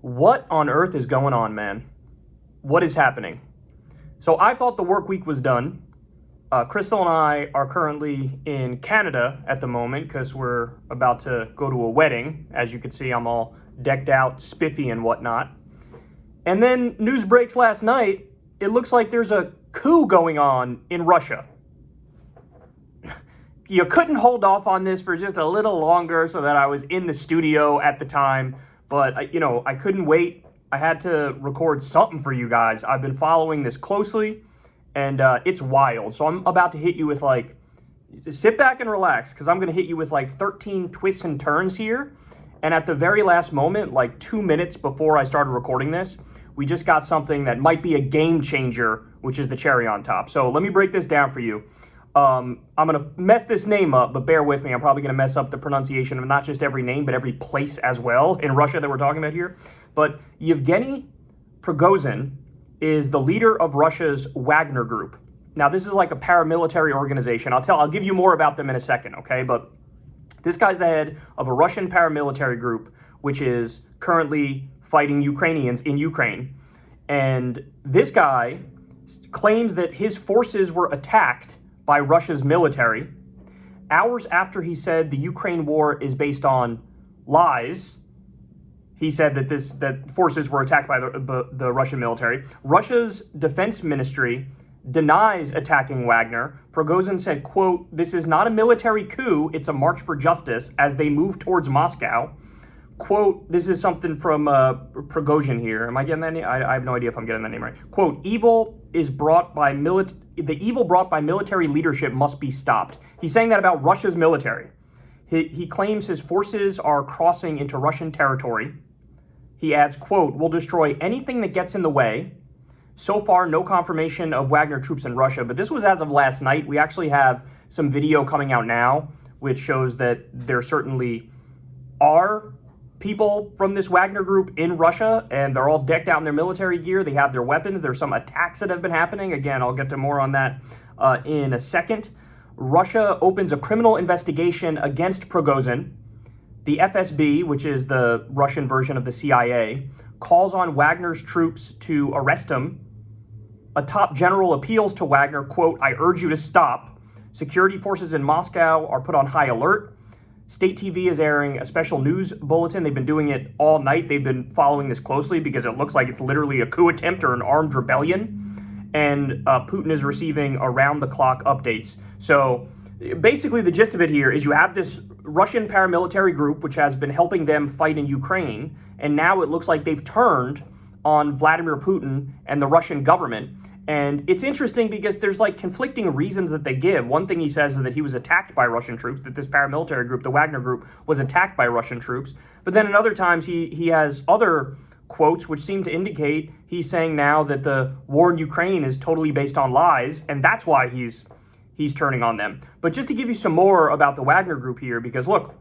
What on earth is going on, man? What is happening? So I thought the work week was done. Crystal and I are currently in Canada at the moment because we're about to go to a wedding. As you can see, I'm all decked out, spiffy and whatnot. And then news breaks last night. It looks like there's a coup going on in Russia. You couldn't hold off on this for just a little longer so that I was in the studio at the time. But, I couldn't wait. I had to record something for you guys. I've been following this closely, and it's wild. So I'm about to hit you with, sit back and relax, because I'm going to hit you with, 13 twists and turns here. And at the very last moment, 2 minutes before I started recording this, we just got something that might be a game changer, which is the cherry on top. So let me break this down for you. I'm going to mess this name up, but bear with me. I'm probably going to mess up the pronunciation of not just every name, but every place as well in Russia that we're talking about here. But Evgeni Pragosan is the leader of Russia's Wagner Group. Now, this is like a paramilitary organization. I'll give you more about them in a second, okay? But this guy's the head of a Russian paramilitary group, which is currently fighting Ukrainians in Ukraine. And this guy claims that his forces were attacked by Russia's military. Hours after he said the Ukraine war is based on lies, he said that forces were attacked by the Russian military. Russia's defense ministry denies attacking Wagner. Pragosan said, quote, "This is not a military coup, it's a march for justice as they move towards Moscow." Quote, this is something from Prigozhin here. Am I getting that name? I have no idea if I'm getting that name right. Quote, the evil brought by military leadership must be stopped. He's saying that about Russia's military. He claims his forces are crossing into Russian territory. He adds, quote, "We'll destroy anything that gets in the way." So far, no confirmation of Wagner troops in Russia, but this was as of last night. We actually have some video coming out now, which shows that there certainly are people from this Wagner group in Russia, and they're all decked out in their military gear. They have their weapons. There's some attacks that have been happening. Again, I'll get to more on that in a second. Russia opens a criminal investigation against Pragosan. The FSB, which is the Russian version of the CIA, calls on Wagner's troops to arrest him. A top general appeals to Wagner, quote, "I urge you to stop." Security forces in Moscow are put on high alert. State TV is airing a special news bulletin. They've been doing it all night. They've been following this closely because it looks like it's literally a coup attempt or an armed rebellion. And Putin is receiving around-the-clock updates. So basically the gist of it here is you have this Russian paramilitary group which has been helping them fight in Ukraine, and now it looks like they've turned on Vladimir Putin and the Russian government. And it's interesting because there's conflicting reasons that they give. One thing he says is that he was attacked by Russian troops, that this paramilitary group, the Wagner Group, was attacked by Russian troops. But then at other times he has other quotes which seem to indicate he's saying now that the war in Ukraine is totally based on lies, and that's why he's turning on them. But just to give you some more about the Wagner Group here, because look,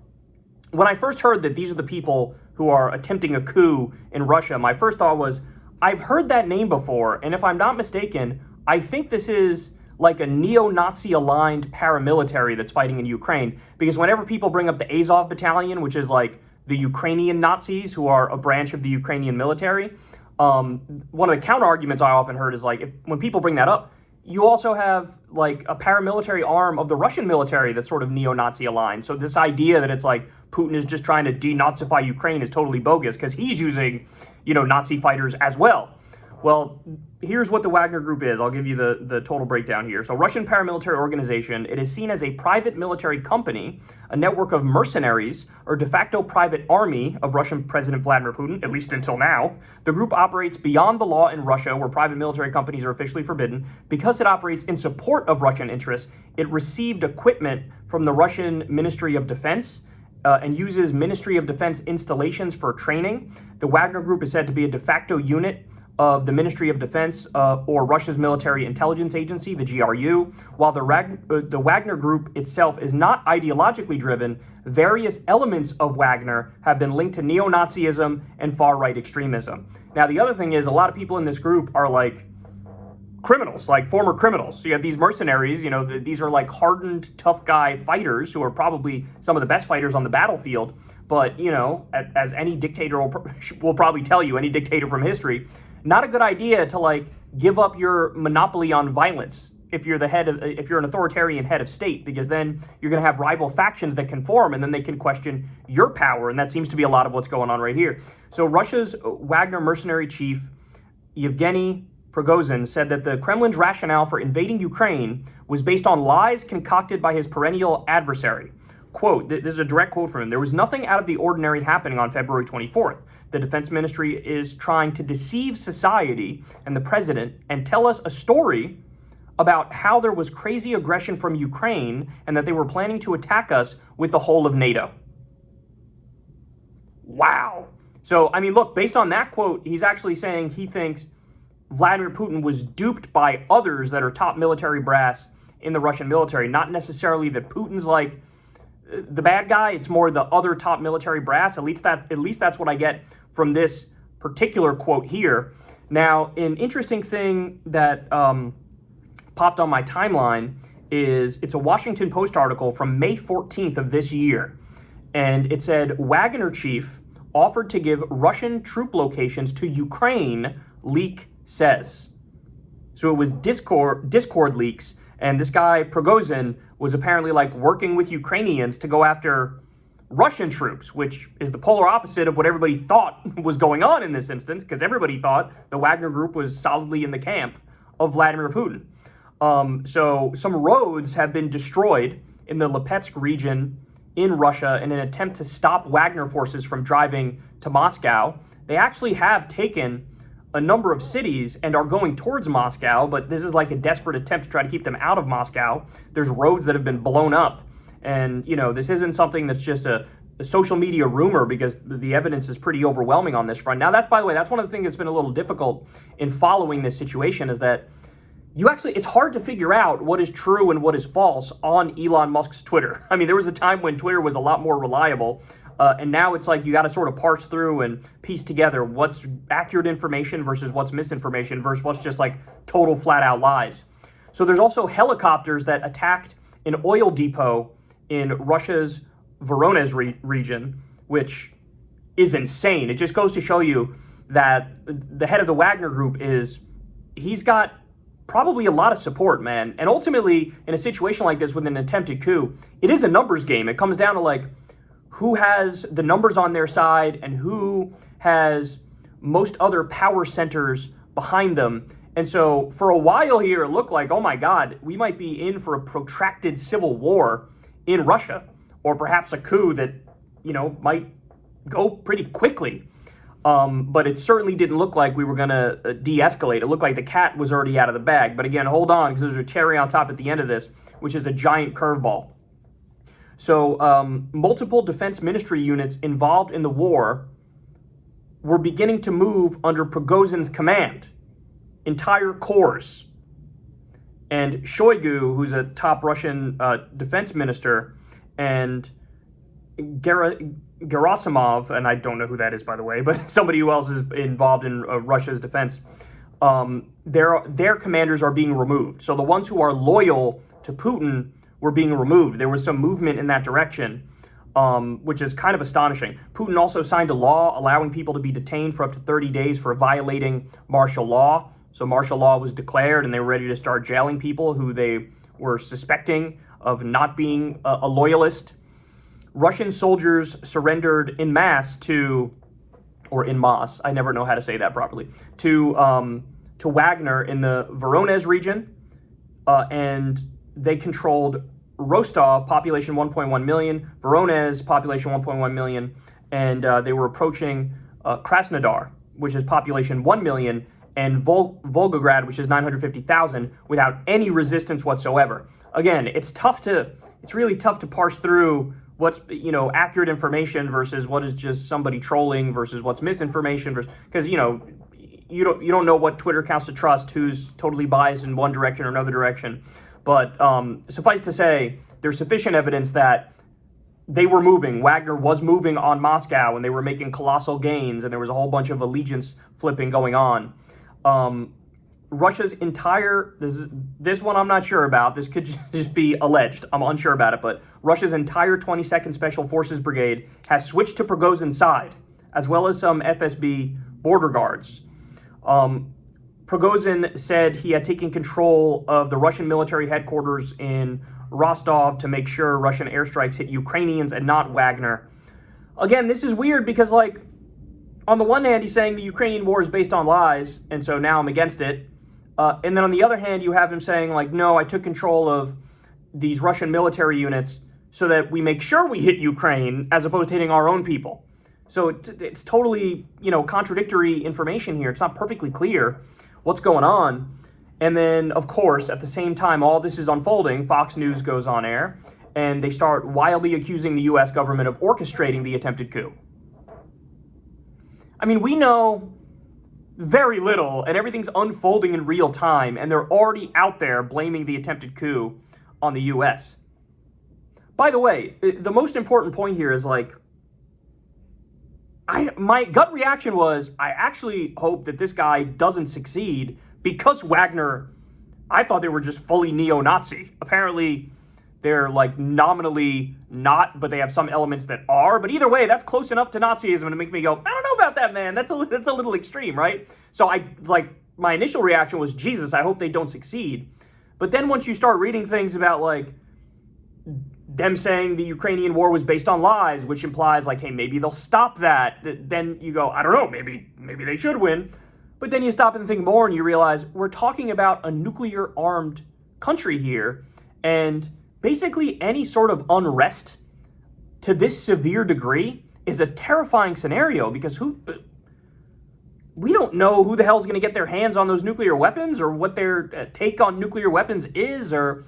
when I first heard that these are the people who are attempting a coup in Russia, my first thought was, I've heard that name before, and if I'm not mistaken, I think this is like a neo-Nazi aligned paramilitary that's fighting in Ukraine, because whenever people bring up the Azov battalion, which is like the Ukrainian Nazis who are a branch of the Ukrainian military, one of the counter arguments I often heard is when people bring that up, you also have a paramilitary arm of the Russian military that's sort of neo-Nazi aligned. So this idea that it's Putin is just trying to denazify Ukraine is totally bogus because he's using, Nazi fighters as well. Well, here's what the Wagner Group is. I'll give you the total breakdown here. So Russian paramilitary organization, it is seen as a private military company, a network of mercenaries, or de facto private army of Russian President Vladimir Putin, at least until now. The group operates beyond the law in Russia, where private military companies are officially forbidden. Because it operates in support of Russian interests, it received equipment from the Russian Ministry of Defense, and uses Ministry of Defense installations for training. The Wagner Group is said to be a de facto unit of the Ministry of Defense or Russia's military intelligence agency, the GRU. While the Wagner Group itself is not ideologically driven, various elements of Wagner have been linked to neo-Nazism and far-right extremism. Now, the other thing is a lot of people in this group are criminals, like former criminals. So you have these mercenaries, these are like hardened, tough guy fighters who are probably some of the best fighters on the battlefield. But, as any dictator will probably tell you, any dictator from history, not a good idea to like give up your monopoly on violence if you're an authoritarian head of state, because then you're going to have rival factions that can form, and then they can question your power. And that seems to be a lot of what's going on right here. So Russia's Wagner mercenary chief, Evgeni Pragosan, said that the Kremlin's rationale for invading Ukraine was based on lies concocted by his perennial adversary. Quote, this is a direct quote from him: "There was nothing out of the ordinary happening on February 24th. The defense ministry is trying to deceive society and the president and tell us a story about how there was crazy aggression from Ukraine and that they were planning to attack us with the whole of NATO." Wow. So, look, based on that quote, he's actually saying he thinks Vladimir Putin was duped by others that are top military brass in the Russian military. Not necessarily that Putin's like the bad guy. It's more the other top military brass. At least that's what I get from this particular quote here. Now, an interesting thing that popped on my timeline is it's a Washington Post article from May 14th of this year. And it said, Wagner chief offered to give Russian troop locations to Ukraine, leak says. So it was Discord leaks, and this guy Pragosan was apparently like working with Ukrainians to go after Russian troops, which is the polar opposite of what everybody thought was going on in this instance, because everybody thought the Wagner Group was solidly in the camp of Vladimir Putin. So some roads have been destroyed in the Lipetsk region in Russia in an attempt to stop Wagner forces from driving to Moscow. They actually have taken a number of cities and are going towards Moscow, but this is like a desperate attempt to try to keep them out of Moscow. There's roads that have been blown up. And, this isn't something that's just a social media rumor, because the evidence is pretty overwhelming on this front. Now, by the way, that's one of the things that's been a little difficult in following this situation, is that it's hard to figure out what is true and what is false on Elon Musk's Twitter. There was a time when Twitter was a lot more reliable, and now it's like you got to sort of parse through and piece together what's accurate information versus what's misinformation versus what's just like total flat out lies. So there's also helicopters that attacked an oil depot in Russia's Voronezh region, which is insane. It just goes to show you that the head of the Wagner Group he's got probably a lot of support, man. And ultimately, in a situation like this with an attempted coup, it is a numbers game. It comes down to like who has the numbers on their side and who has most other power centers behind them. And so for a while here, it looked like, oh my God, we might be in for a protracted civil war in Russia, or perhaps a coup that, might go pretty quickly. But it certainly didn't look like we were going to de-escalate. It looked like the cat was already out of the bag. But again, hold on, because there's a cherry on top at the end of this, which is a giant curveball. So multiple defense ministry units involved in the war were beginning to move under Pragosan's command. Entire corps. And Shoigu, who's a top Russian defense minister, and Gerasimov, and I don't know who that is, by the way, but somebody who else is involved in Russia's defense, their commanders are being removed. So the ones who are loyal to Putin were being removed. There was some movement in that direction, which is kind of astonishing. Putin also signed a law allowing people to be detained for up to 30 days for violating martial law. So martial law was declared, and they were ready to start jailing people who they were suspecting of not being a loyalist. Russian soldiers surrendered en masse I never know how to say that properly, to Wagner in the Voronezh region, and they controlled Rostov, population 1.1 million, Voronezh, population 1.1 million, and they were approaching Krasnodar, which is population 1 million, and Volgograd, which is 950,000, without any resistance whatsoever. Again, it's really tough to parse through what's accurate information versus what is just somebody trolling versus what's misinformation because you don't know what Twitter accounts to trust, who's totally biased in one direction or another direction. But suffice to say, there's sufficient evidence that they were moving. Wagner was moving on Moscow, and they were making colossal gains, and there was a whole bunch of allegiance flipping going on. Russia's entire, this one I'm not sure about. This could just be alleged. I'm unsure about it, but Russia's entire 22nd Special Forces Brigade has switched to Pragosin's side, as well as some FSB border guards. Pragosin said he had taken control of the Russian military headquarters in Rostov to make sure Russian airstrikes hit Ukrainians and not Wagner. Again, this is weird because, like, on the one hand, he's saying the Ukrainian war is based on lies, and so now I'm against it. And then on the other hand, you have him saying, like, no, I took control of these Russian military units so that we make sure we hit Ukraine as opposed to hitting our own people. So it's totally, contradictory information here. It's not perfectly clear what's going on. And then, of course, at the same time all this is unfolding, Fox News goes on air, and they start wildly accusing the U.S. government of orchestrating the attempted coup. I mean, we know very little, and everything's unfolding in real time, and they're already out there blaming the attempted coup on the U.S. By the way, the most important point here is, like, my gut reaction was, I actually hope that this guy doesn't succeed, because Wagner, I thought they were just fully neo-Nazi. Apparently, they're, like, nominally not, but they have some elements that are. But either way, that's close enough to Nazism to make me go, I don't know about that, man. That's a little extreme, right? So my initial reaction was, Jesus, I hope they don't succeed. But then once you start reading things about, like, them saying the Ukrainian war was based on lies, which implies, like, hey, maybe they'll stop that. Then you go, I don't know, maybe they should win. But then you stop and think more and you realize we're talking about a nuclear-armed country here, and basically any sort of unrest to this severe degree is a terrifying scenario, because we don't know who the hell's going to get their hands on those nuclear weapons, or what their take on nuclear weapons is, or,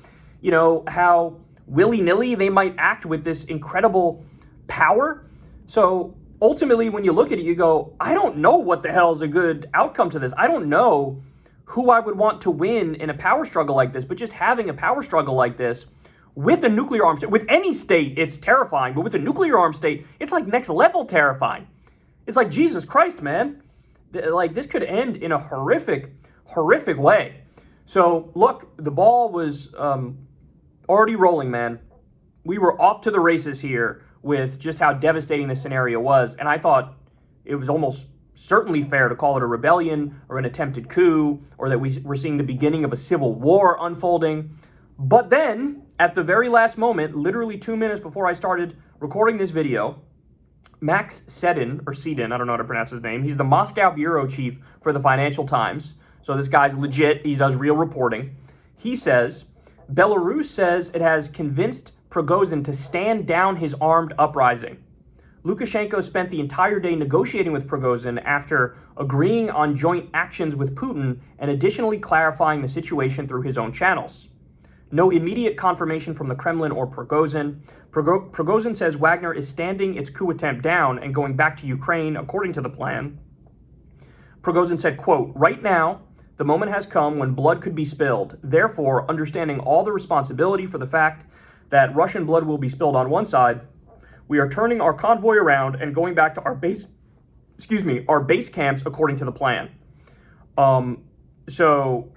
how willy-nilly they might act with this incredible power. So ultimately, when you look at it, you go, I don't know what the hell is a good outcome to this. I don't know who I would want to win in a power struggle like this, but just having a power struggle like this with a nuclear armed state, with any state, it's terrifying, but with a nuclear armed state, it's like next level terrifying. It's like, Jesus Christ, man. Like, this could end in a horrific, horrific way. So look, the ball was already rolling, man. We were off to the races here with just how devastating this scenario was, and I thought it was almost certainly fair to call it a rebellion or an attempted coup, or that we're seeing the beginning of a civil war unfolding. But then, at the very last moment, literally 2 minutes before I started recording this video, Max Sedin, I don't know how to pronounce his name, he's the Moscow bureau chief for the Financial Times, so this guy's legit, he does real reporting. He says, Belarus says it has convinced Pragosin to stand down his armed uprising. Lukashenko spent the entire day negotiating with Pragosin after agreeing on joint actions with Putin and additionally clarifying the situation through his own channels. No immediate confirmation from the Kremlin or Pragosin. Pragosin says Wagner is standing its coup attempt down and going back to Ukraine according to the plan. Pragosin said, quote, right now, the moment has come when blood could be spilled. Therefore, understanding all the responsibility for the fact that Russian blood will be spilled on one side, we are turning our convoy around and going back to our base camps according to the plan. So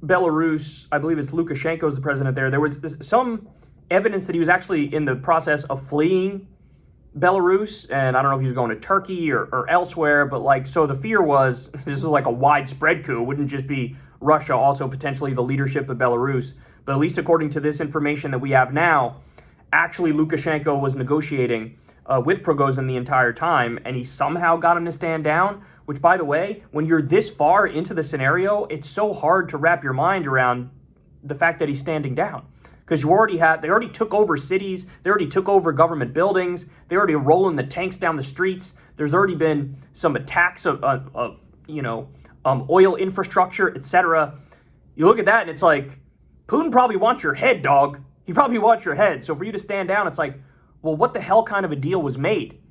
Belarus, I believe it's Lukashenko's the president there. There was some evidence that he was actually in the process of fleeing Belarus, and I don't know if he was going to Turkey or elsewhere, but so the fear was this is like a widespread coup. It wouldn't just be Russia, also potentially the leadership of Belarus. But at least according to this information that we have now, actually Lukashenko was negotiating with Pragosin the entire time, and he somehow got him to stand down, which, by the way, when you're this far into the scenario, it's so hard to wrap your mind around the fact that he's standing down. Because they already took over cities, they already took over government buildings, they already rolling the tanks down the streets, there's already been some attacks of oil infrastructure, etc. You look at that and it's like, Putin probably wants your head, dog. He probably wants your head. So for you to stand down, it's like, well, what the hell kind of a deal was made?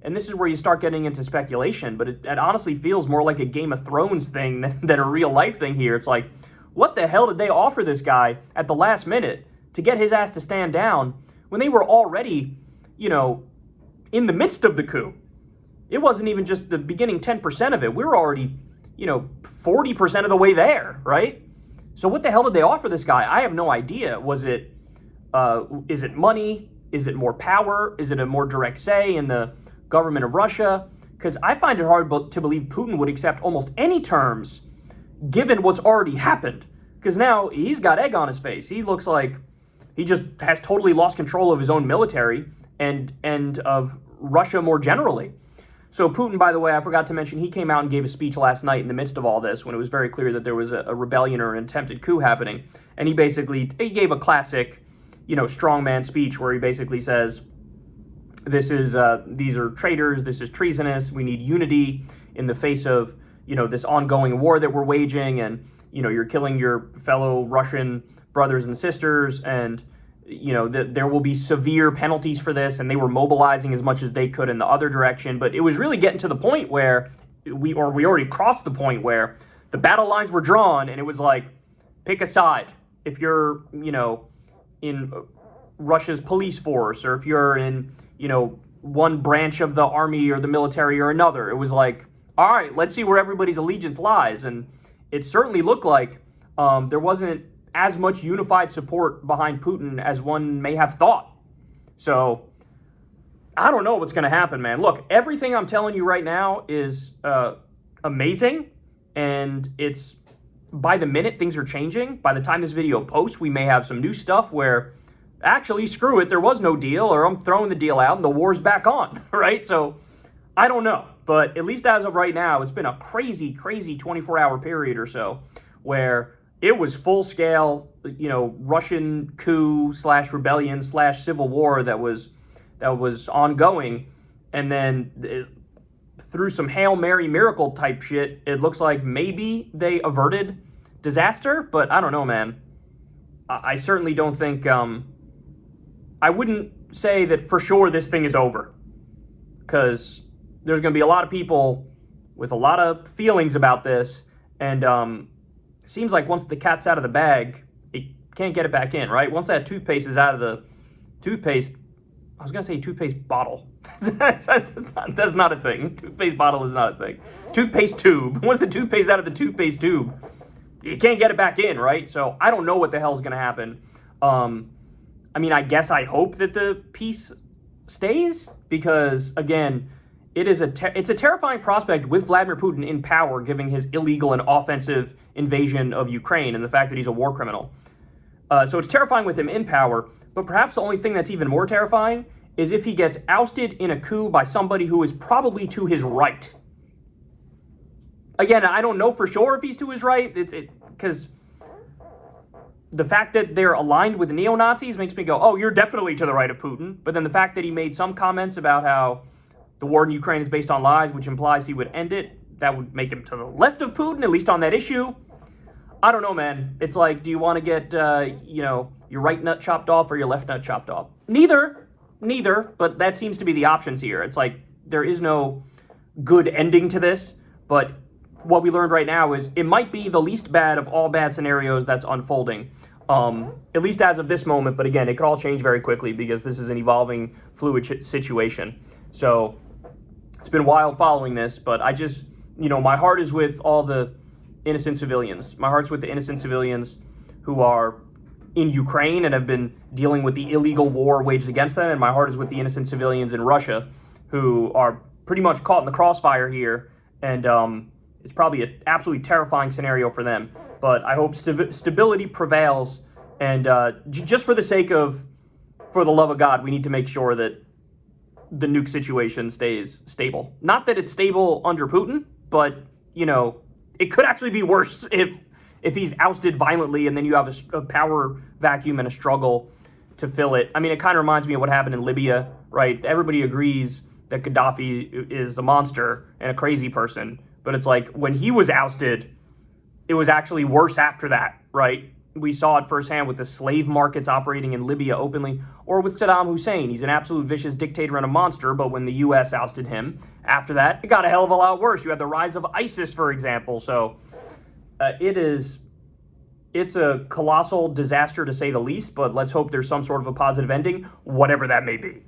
And this is where you start getting into speculation, but it honestly feels more like a Game of Thrones thing than a real life thing here. It's like, what the hell did they offer this guy at the last minute to get his ass to stand down when they were already, in the midst of the coup? It wasn't even just the beginning 10% of it. We were already, 40% of the way there, right? So what the hell did they offer this guy? I have no idea. Is it money? Is it more power? Is it a more direct say in the government of Russia? Because I find it hard to believe Putin would accept almost any terms given what's already happened. Because now he's got egg on his face. He looks like he just has totally lost control of his own military and of Russia more generally. So Putin, by the way, I forgot to mention, he came out and gave a speech last night in the midst of all this when it was very clear that there was a rebellion or an attempted coup happening. And he gave a classic, strongman speech where he basically says, these are traitors, this is treasonous, we need unity in the face of, this ongoing war that we're waging, and, you're killing your fellow Russian brothers and sisters, and, there will be severe penalties for this, and they were mobilizing as much as they could in the other direction. But it was really getting to the point where we already crossed the point where the battle lines were drawn, and it was like, pick a side. If you're, in Russia's police force, or if you're in, one branch of the army or the military or another, it was like, all right, let's see where everybody's allegiance lies. And it certainly looked like there wasn't as much unified support behind Putin as one may have thought. So I don't know what's going to happen, man. Look, everything I'm telling you right now is amazing, and it's by the minute things are changing. By the time this video posts, we may have some new stuff where actually, screw it, there was no deal, or I'm throwing the deal out and the war's back on, right? So I don't know, but at least as of right now, it's been a crazy 24-hour period or so where it was full-scale, Russian coup / rebellion / civil war that was ongoing, and then through some Hail Mary miracle type shit, it looks like maybe they averted disaster, but I don't know, man. I certainly don't think, I wouldn't say that for sure this thing is over, because there's going to be a lot of people with a lot of feelings about this, and seems like once the cat's out of the bag, it can't get it back in, right? Once that toothpaste is out of the toothpaste, I was going to say toothpaste bottle. That's not a thing. Toothpaste bottle is not a thing. Toothpaste tube. Once the toothpaste is out of the toothpaste tube, you can't get it back in, right? So I don't know what the hell's going to happen. I guess I hope that the peace stays, because, again, it's a terrifying prospect with Vladimir Putin in power, given his illegal and offensive invasion of Ukraine and the fact that he's a war criminal. So it's terrifying with him in power, but perhaps the only thing that's even more terrifying is if he gets ousted in a coup by somebody who is probably to his right. Again, I don't know for sure if he's to his right, because the fact that they're aligned with neo-Nazis makes me go, oh, you're definitely to the right of Putin. But then the fact that he made some comments about how the war in Ukraine is based on lies, which implies he would end it, that would make him to the left of Putin, at least on that issue. I don't know, man. It's like, do you want to get, your right nut chopped off or your left nut chopped off? Neither, but that seems to be the options here. It's like, there is no good ending to this, but what we learned right now is it might be the least bad of all bad scenarios that's unfolding, at least as of this moment. But again, it could all change very quickly because this is an evolving, fluid situation. So it's been wild following this, but I just, my heart is with all the innocent civilians. My heart's with the innocent civilians who are in Ukraine and have been dealing with the illegal war waged against them, and my heart is with the innocent civilians in Russia who are pretty much caught in the crossfire here, and it's probably an absolutely terrifying scenario for them. But I hope stability prevails, and just for the sake of, for the love of God, we need to make sure that the nuke situation stays stable. Not that it's stable under Putin, but, it could actually be worse if he's ousted violently and then you have a power vacuum and a struggle to fill it. It kind of reminds me of what happened in Libya, right? Everybody agrees that Gaddafi is a monster and a crazy person, but it's like when he was ousted, it was actually worse after that, right? We saw it firsthand with the slave markets operating in Libya openly, or with Saddam Hussein. He's an absolute vicious dictator and a monster, but when the U.S. ousted him, after that, it got a hell of a lot worse. You had the rise of ISIS, for example. So it's a colossal disaster to say the least, but let's hope there's some sort of a positive ending, whatever that may be.